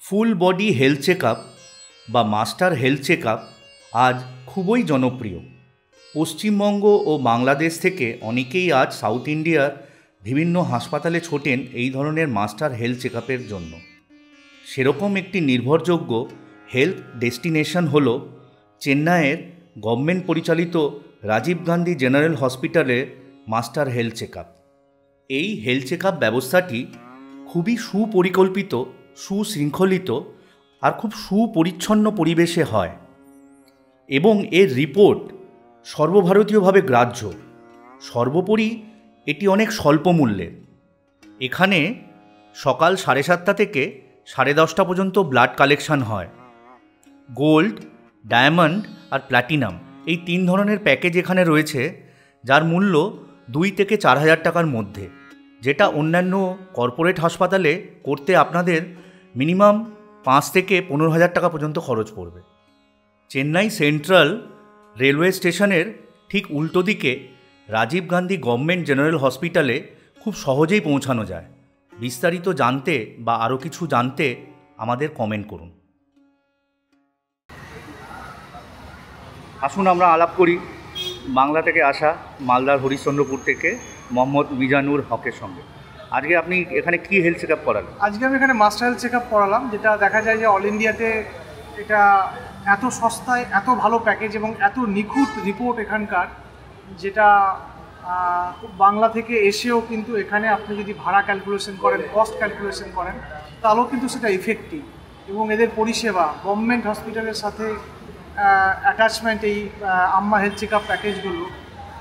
ফুল body health check up বা master health check up আজ খুবই জনপ্রিয়। পশ্চিমবঙ্গ ও বাংলাদেশ থেকে অনেকেই আজ সাউথ ইন্ডিয়ার বিভিন্ন হাসপাতালে ছোটেন এই ধরনের মাস্টার হেলথ চেক আপের জন্য। সেরকম একটি নির্ভরযোগ্য হেলথ ডেস্টিনেশন হল চেন্নাইয়ের গভর্নমেন্ট পরিচালিত রাজীব গান্ধী জেনারেল হসপিটালের মাস্টার হেলথ চেক আপ। এই হেলথ চেক আপ ব্যবস্থাটি খুবই সুপরিকল্পিত, সুশৃঙ্খলিত আর খুব সুপরিচ্ছন্ন পরিবেশে হয় এবং এর রিপোর্ট সর্বভারতীয়ভাবে গ্রাহ্য। সর্বোপরি এটি অনেক স্বল্প মূল্যের। এখানে সকাল 7:30 থেকে 10:30 পর্যন্ত ব্লাড কালেকশন হয়। গোল্ড, ডায়মন্ড আর প্ল্যাটিনাম এই 3 ধরনের প্যাকেজ এখানে রয়েছে, যার মূল্য 2 থেকে 4,000 টাকার মধ্যে, যেটা অন্যান্য কর্পোরেট হাসপাতালে করতে আপনাদের মিনিমাম 5 থেকে 15,000 টাকা পর্যন্ত খরচ পড়বে। চেন্নাই সেন্ট্রাল রেলওয়ে স্টেশনের ঠিক উল্টো দিকে রাজীব গান্ধী গভর্নমেন্ট জেনারেল হসপিটালে খুব সহজেই পৌঁছানো যায়। বিস্তারিত জানতে বা আরও কিছু জানতে আমাদের কমেন্ট করুন। আসুন আমরা আলাপ করি বাংলা থেকে আসা মালদার হরিশ্চন্দ্রপুর থেকে মোহাম্মদ মিজানুর হকের সঙ্গে। আজকে আপনি এখানে কি হেলথ চেক আপ করালেন? আজকে আমি এখানে মাস্টার হেলথ চেক আপ করালাম, যেটা দেখা যায় যে অল ইন্ডিয়াতে এটা এত সস্তায়, এত ভালো প্যাকেজ এবং এত নিখুঁত রিপোর্ট এখানকার, যেটা বাংলা থেকে এসেও কিন্তু এখানে আপনি যদি ভাড়া ক্যালকুলেশন করেন, কস্ট ক্যালকুলেশন করেন, তাহলেও কিন্তু সেটা ইফেক্টিভ। এবং এদের পরিষেবা গভর্নমেন্ট হসপিটালের সাথে অ্যাটাচমেন্ট, এই আম্মা হেলথ চেক আপ প্যাকেজগুলো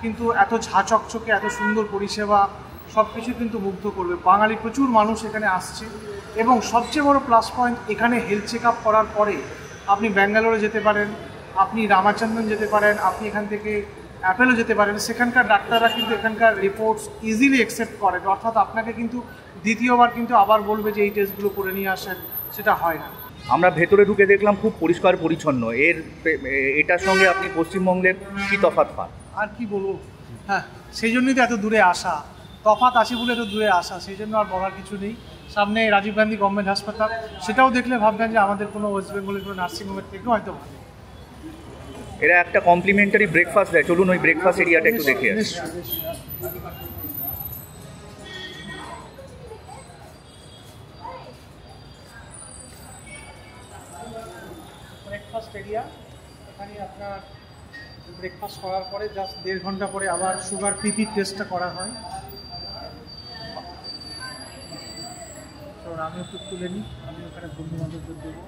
কিন্তু এত ঝাঁচকচকে, এত সুন্দর পরিষেবা, সব কিছু কিন্তু মুগ্ধ করবে। বাঙালি প্রচুর মানুষ এখানে আসছে এবং সবচেয়ে বড় প্লাস পয়েন্ট, এখানে হেলথ চেক আপ করার পরে আপনি ব্যাঙ্গালোরে যেতে পারেন, আপনি রামাচন্দ্রন যেতে পারেন, আপনি এখান থেকে অ্যাপেলো যেতে পারেন। সেখানকার ডাক্তাররা কিন্তু এখানকার রিপোর্টস ইজিলি অ্যাকসেপ্ট করেন, অর্থাৎ আপনাকে কিন্তু দ্বিতীয়বার কিন্তু আবার বলবে যে এই টেস্টগুলো করে নিয়ে আসেন, সেটা হয় না। আমরা ভেতরে ঢুকে দেখলাম খুব পরিষ্কার পরিচ্ছন্ন। এটার সঙ্গে আপনি পশ্চিমবঙ্গের কী তফাৎ পান? আর কি বলবো, হ্যাঁ, সেই জন্যই তো এত দূরে আসা, তফাৎ আছে বলে এত দূরে আসা, সেই জন্য আর বলার কিছু নেই। সামনে রাজীব গান্ধী গভর্নমেন্ট হাসপাতাল, সেটাও দেখলে ভাববেন যে আমাদের কোনো ওয়েস্ট বেঙ্গলের কোনো নার্সিংহোমের থেকেও হয়তো ভালো। এরা একটা কমপ্লিমেন্টারি ব্রেকফাস্ট দেয়, চলুন ওই ব্রেকফাস্ট এরিয়াটা একটু দেখে আসি। ব্রেকফাস্ট এরিয়া, এখানে আপনার ব্রেকফাস্ট করার পরে জাস্ট 1.5 ঘন্টা পরে আবার সুগার পিপি টেস্টটা করা হয়। তো আমি একটু তুলে নিই, আমি ওখানে বন্ধু বান্ধবদের দেবো।